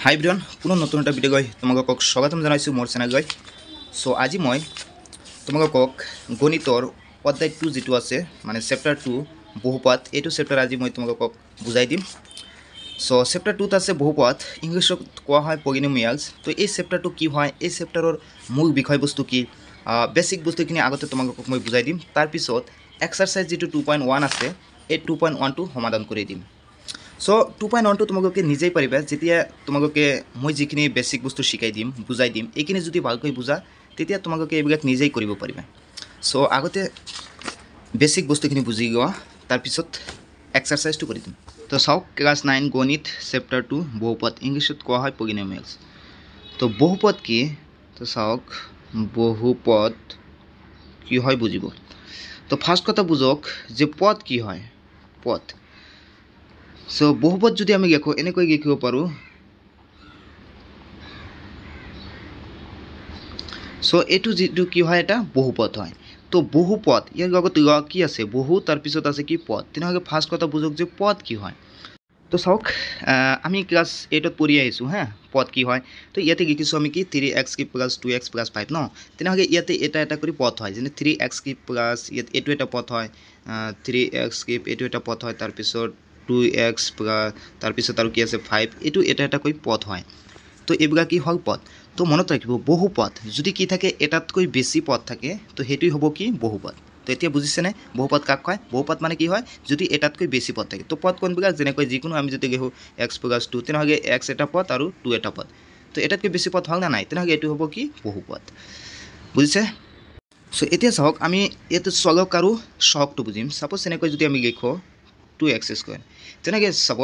হাই everyone পুনৰ নতুন এটা ভিডিঅ' গৈ তোমালোকক স্বাগতম জনাইছোঁ মোৰ চেনেল গৈ চ' আজি মই তোমালোকক গণিতৰ অধ্যায় 2 যিটো আছে মানে চেপ্টাৰ 2 বহুপদ এইটো চেপ্টাৰ আজি মই তোমালোকক বুজাই দিম চ' চেপ্টাৰ 2ত আছে বহুপদ ইংলিছত কোৱা হয় পলিনমিয়ালছ তো এই চেপ্টাৰটো কি হয় এই চেপ্টাৰৰ মূল বিষয়বস্তু কি বেসিক বস্তুখিনি আগতে তোমালোকক মই বুজাই দিম তাৰপিছত এক্সাৰসাইজ যিটো 2.1 আছে এই 2.1 টো সমাধান কৰি দিম সো 2.1 টো তোমালোকে নিজেই পাৰিবা যেতিয়া তোমালোকে মই যিখিনি বেসিক বস্তু শিকাই দিম বুজাই দিম এইখিনি যদি ভালকৈ বুজা তেতিয়া তোমালোকে এইবিলাক নিজেই কৰিব পাৰিবা সো আগতে বেসিক বস্তুখিনি বুজি গোৱা তাৰপিছত এক্সাৰসাইজটো কৰি দিম তো চাওক ক্লাস 9 গণিত চেপ্টাৰ 2 বহুপদ ইংলিছত কোৱা হয় পলিনমিয়ালছ তো বহুপদ কি তো চাওক বহুপদ কি হয় বুজিব তো ফার্স্ট কথা বুঝক যে পদ কি হয় পদ সো বহুপদ যদি আমি দেখো এনেকৈ লিখিব পাৰো সো এটু যেটো কি হয় এটা বহুপদ হয় তো বহুপদ ইয়াৰ লগত কি আছে বহু তাৰ পিছত আছে কি পদ তেনেহলে ফার্স্ট কথা বুঝক যে পদ কি হয় তো চাওক আমি ক্লাস 8 ত পঢ়ি আহিছো হ্যাঁ পদ কি হয় তো ইয়াতে লিখিছো আমি কি 3x কি প্লাস 2x প্লাস 5 ন তেনেহলে ইয়াতে এটা এটা কৰি পদ হয় যেনে 3x কি প্লাস এটো এটা পদ হয় 3x কি এটো এটা পদ হয় তাৰ পিছত 2x প্লাস তাৰ পিছত আৰু কি আছে 5 এটো এটা এটা কৰি পদ হয় তো এবিলা কি হল পদ তো মনত ৰাখিব বহুপদ যদি কি থাকে এটাতকৈ বেছি পদ থাকে তো হেতুই হ'ব কি বহুপদ তো এতিয়া বুজিছে নে বহুপদ কাক কয় বহুপদ মানে কি হয় যদি এটাতকৈ বেছি পদ থাকে তো পদ কোনবিলা যেনেকৈ যিকোনো আমি যদি লিখো x + 2 তেনেহলে x এটা পদ আৰু 2 এটা পদ তো এটাতকৈ বেছি পদ হল না নাই তেনেহলে এটো হ'ব কি বহুপদ বুজিছে সো এতিয়া চাওক আমি এটো চলক আৰু সহগটো বুজিম সাপোজ এনেকৈ যদি আমি লিখো 2x² তেনেকৈ চাব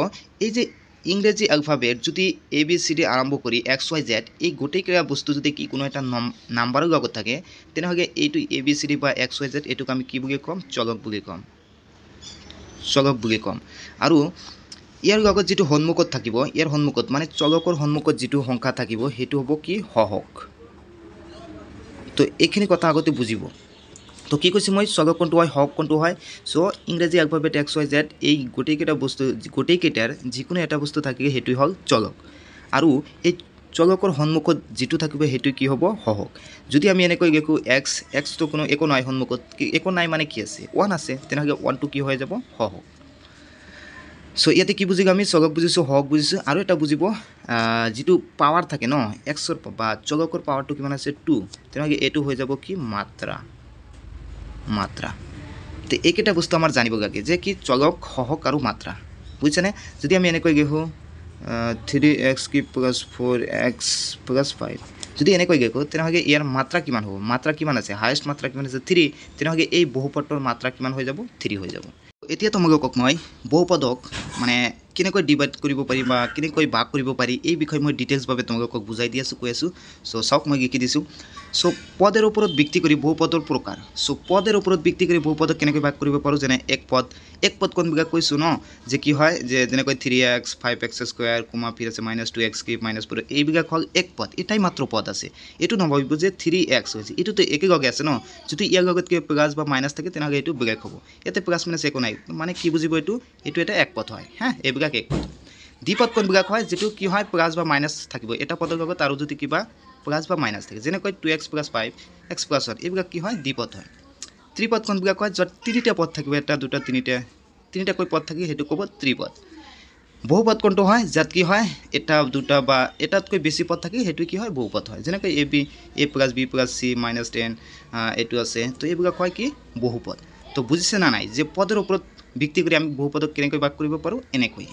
এই যে ইংরেজি অ্যালফাবেট যদি ABCD আরম্ভ করি XYZ এই গোটেইকেইটা বস্তু যদি কি কোনো এটা নাম্বাৰৰ লগত থাকে তেনেহলে এইটো ABCD বা XYZ এটুক আমি কি বুলি কম চলক বুলি কম আৰু ইয়াৰ লগত যেটো সন্মুখত থাকিব ইয়াৰ সন্মুখত মানে চলকৰ সন্মুখত যেটো সংখ্যা থাকিব হেতু হ'ব কি সহগ তো এইখিনি কথা আগতে বুজিব তো কি কৈছে মই চলক কোনটো হয় হক কোনটো হয় সো ইংরেজি অ্যালফাবেট XYZ এই গোটেইকেইটা বস্তু গোটেইকেইটাৰ যিকোনো এটা বস্তু থাকে হেতুই হল চলক আৰু এই চলকৰ সন্মুখত যেটো থাকিব হেতু কি হ'ব সহগ যদি আমি এনেকৈ লিখো x তো কোনো একো নাই সন্মুখত একো নাই মানে কি আছে 1 আছে তেনেহলে 1 টো কি হৈ যাব সহগ সো ইয়াতে কি বুজিব আমি চলক বুজিছো হক বুজিছো আৰু এটা বুজিব যেটো পাৱাৰ থাকে ন x ৰ বা চলকৰ পাৱাৰটো কিমান আছে 2 তেনেহলে এটো হৈ যাব কি মাত্ৰা তো এইকেইটা বস্তু আমাৰ জানিব লাগে যে কি চলক সহগ আৰু মাত্ৰা বুজিছানে যদি আমি এনেকৈ লিখো 3x কি প্লাস 4x প্লাস 5 যদি এনেকৈ লিখো তেনেহলে ইয়াৰ মাত্ৰা কিমান হ'ব মাত্ৰা কিমান আছে হাইয়েস্ট মাত্ৰা কিমান আছে 3 তেনেহলে এই বহুপদৰ মাত্ৰা কিমান হৈ যাব 3 হৈ যাব এতিয়া তোমালোকক মই বহুপদক মানে কেনেকৈ ডিভাইড কৰিব পাৰি বা কেনেকৈ ভাগ কৰিব পাৰি এই বিষয় মই ডিটেইলছ ভাবে তোমালোকক বুজাই দি আছো কৈ আছো সো চাওক মই লিখি দিছো সো পদের ওপৰত ভিত্তি কৰি বহুপদৰ প্ৰকাৰ সো পদেৰ ওপৰত ভিত্তি কৰি বহুপদক কেনেকৈ ভাগ কৰিব পাৰো যেনে এক পদ কোনবিলা কৈছো ন যে কি হয় যে যেনেকৈ 3x 5x² কমা ফিৰ আছে -2x কি -4 এইবিলা হল এক পদ এটাই মাত্ৰ পদ আছে এটো নভাবিব যে 3x হৈছে এটো তো একে লগে আছে ন যদি ইয়াৰ লগত কি প্লাস বা মাইনাস থাকে তেনেহলে এটো বেলেগ হ'ব এতে প্লাস মাইনাস একো নাই মানে কি বুজিব এটো এটা এক পদ হয় হ্যাঁ এইবিলা এক পদ দ্বিপদ কোনবিলা হয় যেটো কি হয় প্লাস বা মাইনাস থাকিব এটা পদৰ লগত আৰু যদি কিবা প্লাস বা মাইনাস থাকে যেনেকৈ 2x + 5 x + 1 এইবিলা কি হয় দ্বিপদ হয় ত্রিপদ কোনবিলা হয় যত তিনিটা পদ থাকিব এটা দুটা তিনিটা কৈ পদ থাকি হেতু ক'ব ত্রিপদ বহুপদ কোনটো হয় যাত কি হয় এটা দুটা বা এটাতকৈ বেছি পদ থাকি হেতু কি হয় বহুপদ হয় যেনেকৈ a + b + c -10 এটু আছে তো এইবিলা হয় কি বহুপদ তো বুজিছে না নাই যে পদের ওপৰত ভিত্তি কৰি আমি বহুপদক কেনেকৈ ভাগ কৰিব পাৰো এনেকৈ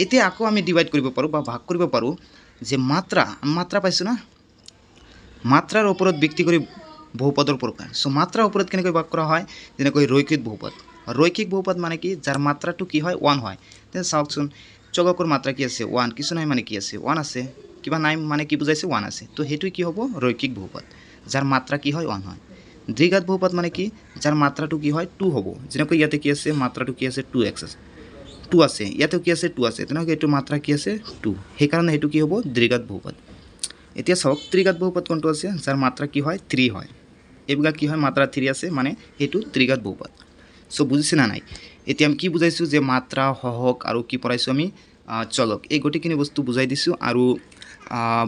এতিয়া আকৌ আমি ডিভাইড কৰিব পাৰো বা ভাগ কৰিব পাৰো যে মাত্ৰা পাইছো না মাত্ৰাৰ ওপৰত ভিত্তি কৰি বহুপদৰ প্ৰকাৰ সো মাত্ৰাৰ ওপৰত কেনেকৈ ভাগ কৰা হয় যেনেকৈ ৰৈখিক বহুপদ মানে কি যাৰ মাত্ৰাটো কি হয় 1 হয় তেনে চাওকচোন চলকৰ মাত্ৰা কি আছে 1 কিছু নাই মানে কি আছে 1 আছে কিবা নাই মানে কি বুজাইছে 1 আছে তো হেতু কি হ'ব ৰৈখিক বহুপদ যাৰ মাত্ৰা কি হয় 1 হয় দ্বিঘাত বহুপদ মানে কি যাৰ মাত্ৰাটো কি হয় 2 হ'ব যেনেকৈ ইয়াতে কি আছে মাত্ৰাটো কি আছে 2x আছে 2 আছে ইয়াতে কি আছে 2 আছে তেনেহলে এটো মাত্ৰা কি আছে 2 সেই কাৰণে এটো কি হ'ব দ্বিঘাত বহুপদ এতিয়া চাওক ত্ৰিঘাত বহুপদ কোনটো আছে যাৰ মাত্ৰা কি হয় 3 হয় এইবিলা কি হয় মাত্ৰা 3 আছে মানে এটো ত্ৰিঘাত বহুপদ সো বুজিছে না নাই এতিয়া আমি কি বুজাইছো যে মাত্ৰা সহগ আৰু কি পঢ়াইছো আমি চলক এই গোটেইখিনি বস্তু বুজাই দিছোঁ আৰু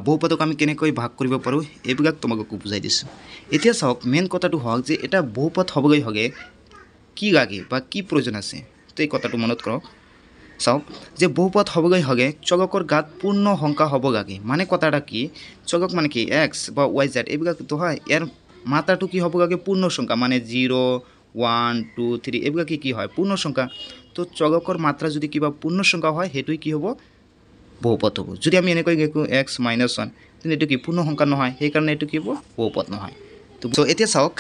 বহুপদক আমি কেনেকৈ ভাগ কৰিব পাৰোঁ এইবিলাক তোমালোকক বুজাই দিছোঁ। এতিয়া চাওক মেইন কথাটো হওক যে এটা বহুপদ হ'বলৈ হ'লে কি লাগে বা কি প্ৰয়োজন আছে, তো এই কথাটো মনত কৰক। চাওক যে বহুপদ হ'বলৈ হ'লে চলকৰ গাত পূৰ্ণ সংখ্যা হ'ব লাগে। মানে কথাটা কি, চলক মানে কি এক্স বা ৱাই জেড এইবিলাকতো হয়, ইয়াৰ মাত্ৰাটো কি হ'ব লাগে পূৰ্ণ সংখ্যা, মানে 0 1 2 3 এইবিলাক কি হয় পূৰ্ণ সংখ্যা। তো চলকৰ মাত্ৰা যদি কিবা পূৰ্ণ সংখ্যা হয় সেইটোৱে কি হ'ব বহুপদ হ'ব। যদি আমি এনেকৈ লিখোঁ x - 1 তেন্তে এইটো কি পূৰ্ণ সংখ্যা নহয়, সেইকাৰণে এইটো কি হ'ব বহুপদ নহয়। তো এতিয়া চাওক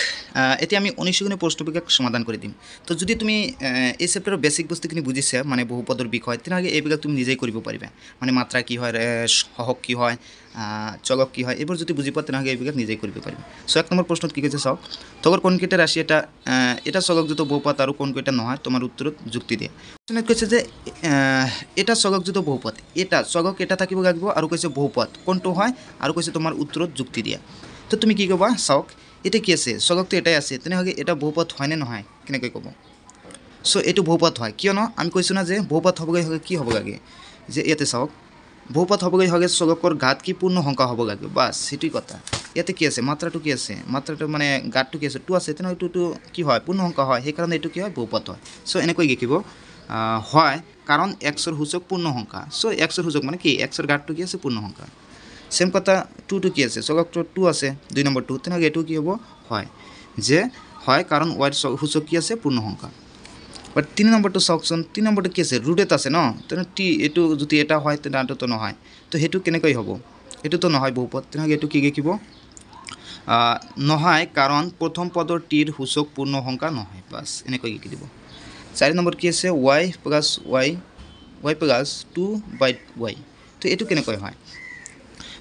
এতিয়া আমি অনুশীলনী প্ৰশ্নবিলাক সমাধান কৰি দিম। তো যদি তুমি এই চেপ্টাৰৰ বেছিক বস্তুখিনি বুজিছা মানে বহুপদৰ বিষয়, তেনেহ'লে এইবিলাক তুমি নিজেই কৰিব পাৰিবা। মানে মাত্ৰা কি হয়, সহগ কি হয়, চলক কি হয়, এইবোৰ যদি বুজি পোৱা তেনেহ'লে এইবিলাক নিজেই কৰিব পাৰিবা। চ' 1 নম্বৰ প্ৰশ্নত কি কৈছে চাওক, তগৰ কোনকেইটা ৰাশি এটা চলকযুক্ত বহুপদ আৰু কোনকেইটা নহয় তোমাৰ উত্তৰত যুক্তি দিয়া। কৈছে যে এটা চলকযুক্ত বহুপদ, এটা চলক এটা থাকিব লাগিব আৰু কৈছে বহুপদ কোনটো হয় আৰু কৈছে তোমাৰ উত্তৰত যুক্তি দিয়া। তো তুমি কি ক'বা চাওক, এটা কি আছে চলকটো এটাই আছে, তেনেহ'লে এটা বহুপদ হয়নে নহয় কেনেকৈ ক'ব। চ' এইটো বহুপদ হয়, কিয়নো আমি কৈছোঁ না যে বহুপদ হ'বলৈ হ'লে কি হ'ব লাগে, যে ইয়াতে চাওক বহুপদ হ'বলৈ হ'লে চলকৰ গাত কি পূৰ্ণ সংখ্যা হ'ব লাগে, বাছ সেইটোৱে কথা। ইয়াতে কি আছে মাত্ৰাটো কি আছে, মাত্ৰাটো মানে গাতটো কি আছে 2 আছে, তেনেহ'লে এইটোতো কি হয় পূৰ্ণ সংখ্যা হয়, সেইকাৰণে এইটো কি হয় বহুপদ হয়। চ' এনেকৈ লিখিব হয় কাৰণ এক্সৰ সূচক পূৰ্ণ সংখ্যা। চ' এক্সৰ সূচক মানে কি এক্সৰ গাতটো কি আছে পূৰ্ণ সংখ্যা। সেম কথা 2টো কি আছে চলকটো 2 আছে 2 নম্বৰটো, তেনেহ'লে এইটো কি হ'ব হয়, যে হয় কাৰণ ৱাইৰ সূচক কি আছে পূৰ্ণ সংখ্যা। বাট 3 নম্বৰটো চাওকচোন, 3 নম্বৰটো কি আছে ৰুট এটা আছে ন, তেনেহ'লে এইটো যদি এটা হয় তেন্তে আনটোতো নহয়, তো সেইটো কেনেকৈ হ'ব, এইটোতো নহয় বহুপদ, তেনেহ'লে এইটো কি লিখিব নহয় কাৰণ প্ৰথম পদৰ টিৰ সূচক পূৰ্ণ সংখ্যা নহয়, বাছ এনেকৈ লিখি দিব। 4 নম্বৰ কি আছে y প্লাছ 2/y, তো এইটো কেনেকৈ হয়,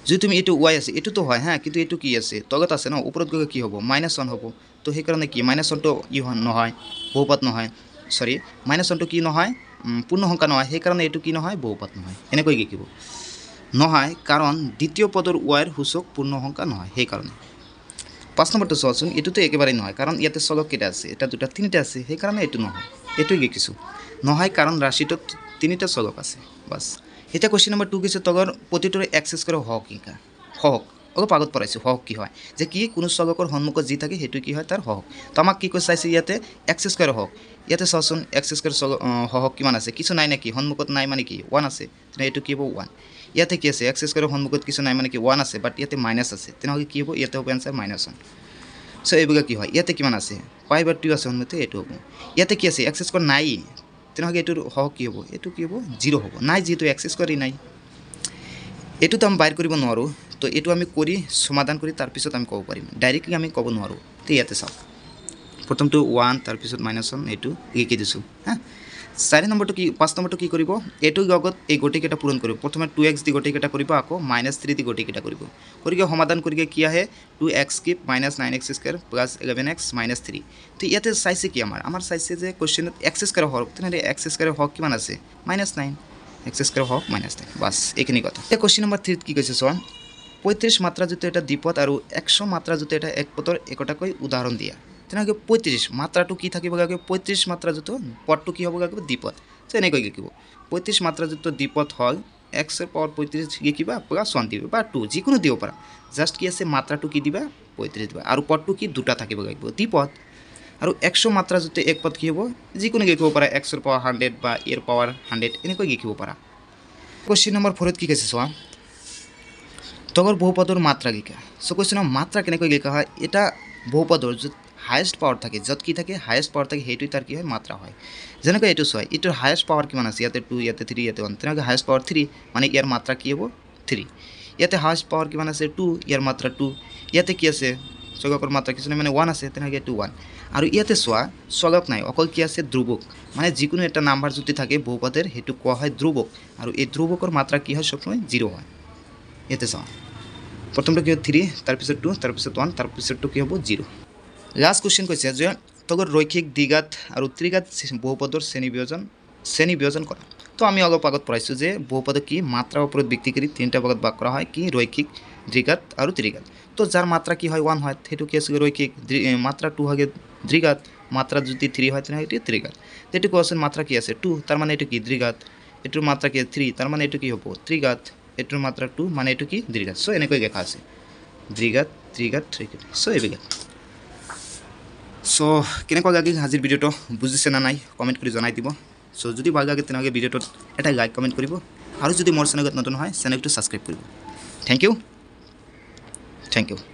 যদি তুমি এইটো y আছে এইটোতো হয় হা, কিন্তু এইটো কি আছে তলত আছে ন, ওপৰত গ'লে কি হ'ব -1 হ'ব। তো সেইকাৰণে কি -1টো ই নহয় বহুপদ নহয়, সৰি -1টো কি নহয় পূৰ্ণ সংখ্যা নহয়, সেইকাৰণে এইটো কি নহয় বহুপদ নহয়। এনেকৈ লিখিব নহয় কাৰণ দ্বিতীয় পদৰ ৱাইৰ সূচক পূৰ্ণ সংখ্যা নহয়, সেইকাৰণে। 5 নম্বৰটো চোৱাচোন, এইটোতো একেবাৰেই নহয় কাৰণ ইয়াতে চলক কেইটা আছে, এটা দুটা তিনিটা আছে, সেইকাৰণে এইটো নহয়, এইটোৱে লিখিছোঁ নহয় কাৰণ ৰাশিটোত 3টা চলক আছে, বাছ। এতিয়া কুৱেশ্যন নম্বৰ 2 কৈছে তগৰ প্ৰতিটোৰে x² হওক শিকা, হওক অলপ আগত পঢ়াইছোঁ হওক কি হয়, যে কি কোনো চলকৰ সন্মুখত যি থাকে সেইটো কি হয় তাৰ হওক। তো আমাক কি কৈ চাইছে ইয়াতে x² হওক, ইয়াতে চাওচোন x² হওক কিমান আছে, কিছু নাই নেকি সন্মুখত নাই মানে কি 1 আছে, তেনেহ'লে এইটো কি হ'ব 1। ইয়াতে কি আছে x² সন্মুখত কিছু নাই মানে কি 1 আছে, বাট ইয়াতে মাইনাছ আছে, তেনেহ'লে কি হ'ব ইয়াতে হ'ব এনচাৰ -1। চ' এইবিলাক কি হয় ইয়াতে কিমান আছে 5/2 আছে সন্মুখতে, এইটো হ'ব। ইয়াতে কি আছে x² নাই, তেনেহ'লে এইটোৰ হওক কি হ'ব, এইটো কি হ'ব 0 হ'ব, নাই যিহেতু x² নাই, এইটোতো আমি বাহিৰ কৰিব নোৱাৰোঁ। তো এইটো আমি কৰি সমাধান কৰি তাৰপিছত আমি ক'ব পাৰিম, ডাইৰেক্টলি আমি ক'ব নোৱাৰোঁ। তো ইয়াতে চাওক প্ৰথমটো 1 তাৰপিছত -1 এইটো লিখি দিছোঁ হা। 4 নম্বৰটো কি 5 নম্বৰটো কি কৰিব, এইটোৰ লগত এই গোটেইকেইটা পূৰণ কৰিব, প্ৰথমে 2x দি গোটেইকেইটা কৰিব, আকৌ -3 দি গোটেইকেইটা কৰিব, কৰিকে সমাধান কৰিকে কি আহে 2x³ -9x² প্লাছ 11x -3। তো ইয়াতে চাইছে কি আমাৰ চাইছে যে কুৱেশ্যনত x² হওক, তেনেহ'লে x² হওক কিমান আছে -9, x² হওক -9, বাছ এইখিনি কথা। এতিয়া কুৱেশ্যন নম্বৰ 3 কি কৈছে চোৱা, 35 মাত্ৰাযুক্ত এটা দ্বিপদ আৰু 100 মাত্ৰাযুক্ত এটা একপদৰ একোটাকৈ উদাহৰণ দিয়া। তেনেহ'লে 35 মাত্ৰাটো কি থাকিব লাগিব, 35 মাত্ৰাযুক্ত পদটো কি হ'ব লাগিব দ্বিপদ। তো এনেকৈ লিখিব 35 মাত্ৰাযুক্ত দ্বিপদ হ'ল x⁻35 লিখিবা প্লাছ 1 দিবা বা 2 যিকোনো দিব পাৰা, জাষ্ট কি আছে মাত্ৰাটো কি দিবা 35 দিবা, আৰু পদটো কি দুটা থাকিব লাগিব দ্বিপদ। আৰু 100 মাত্ৰাযুক্ত এক পদ কি হ'ব, যিকোনো লিখিব পাৰা x⁻100 বা a⁻100 এনেকৈ লিখিব পাৰা। কুৱেশ্যন নম্বৰ 4 কি কৈছে চোৱা, তগৰ বহুপদৰ মাত্ৰা লিখা। চ' কুৱেশ্যনৰ মাত্ৰা কেনেকৈ লিখা হয়, এটা বহুপদৰ য'ত হায়েষ্ট পাৱাৰ থাকে, য'ত কি থাকে হায়েষ্ট পাৱাৰ থাকে, সেইটোৱে তাৰ কি হয় মাত্ৰা হয়। যেনেকৈ এইটো চোৱা, এইটোৰ হায়েষ্ট পাৱাৰ কিমান আছে, ইয়াতে 2 ইয়াতে 3 ইয়াতে 1, তেনেকৈ হায়েষ্ট পাৱাৰ 3 মানে ইয়াৰ মাত্ৰা কি হ'ব 3। ইয়াতে হায়েষ্ট পাৱাৰ কিমান আছে 2, ইয়াৰ মাত্ৰা 2। ইয়াতে কি আছে চলকৰ মাত্ৰা কিছু নাই মানে 1 আছে, তেনেকৈ এইটো 1। আৰু ইয়াতে চোৱা চলক নাই, অকল কি আছে ধ্ৰুৱক, মানে যিকোনো এটা নাম্বাৰ যদি থাকে বহুপদৰ সেইটো কোৱা হয় ধ্ৰুৱক, আৰু এই ধ্ৰুৱকৰ মাত্ৰা কি হয় সবসময় 0 হয়। ইয়াতে চাওঁ প্ৰথমটো কি হয় 3, তাৰপিছত 2, তাৰপিছত 1, তাৰপিছতটো কি হ'ব 0। লাষ্ট কুৱেশ্যন কৈছে যে তগৰ ৰৈখিক দ্বিঘাত আৰু ত্ৰিঘাত বহুপদৰ শ্ৰেণীবিভাজন কৰা। তো আমি অলপ আগত পঢ়াইছোঁ যে বহুপদক কি মাত্ৰাৰ ওপৰত ভিত্তি কৰি 3টা ভাগত ভাগ কৰা হয়, কি ৰৈখিক, দ্বিঘাত আৰু ত্ৰিঘাত। তো যাৰ মাত্ৰা কি হয় 1 হয় সেইটো কি আছে ৰৈখিক, মাত্ৰা 2 হয় দ্বিঘাত, মাত্ৰা যদি 3 হয় তেনেহ'লে এইটো ত্ৰিঘাত। এইটো কোৱাচোন মাত্ৰা কি আছে 2, তাৰ মানে এইটো কি দ্বিঘাত। এইটোৰ মাত্ৰা কি 3 তাৰ মানে এইটো কি হ'ব ত্ৰিঘাত এইটোৰ মাত্ৰা 2 মানে এইটো কি দ্বিঘাত সো এনেকৈ লেখা আছে দ্বিঘাত ত্ৰিঘাত ত্ৰিঘাত সো এইবিলাক সো কেনেকুৱা লাগিল আজিৰ ভিডিওটো বুজিছে না নাই কমেন্ট কৰি জনাই দিব সো যদি ভাল লাগে তেনেহলে ভিডিওটোত এটা লাইক কমেন্ট কৰিব আৰু যদি মোৰ চেনেলত নতুন হয় চেনেলটো সাবস্ক্ৰাইব কৰিব থ্যাংক ইউ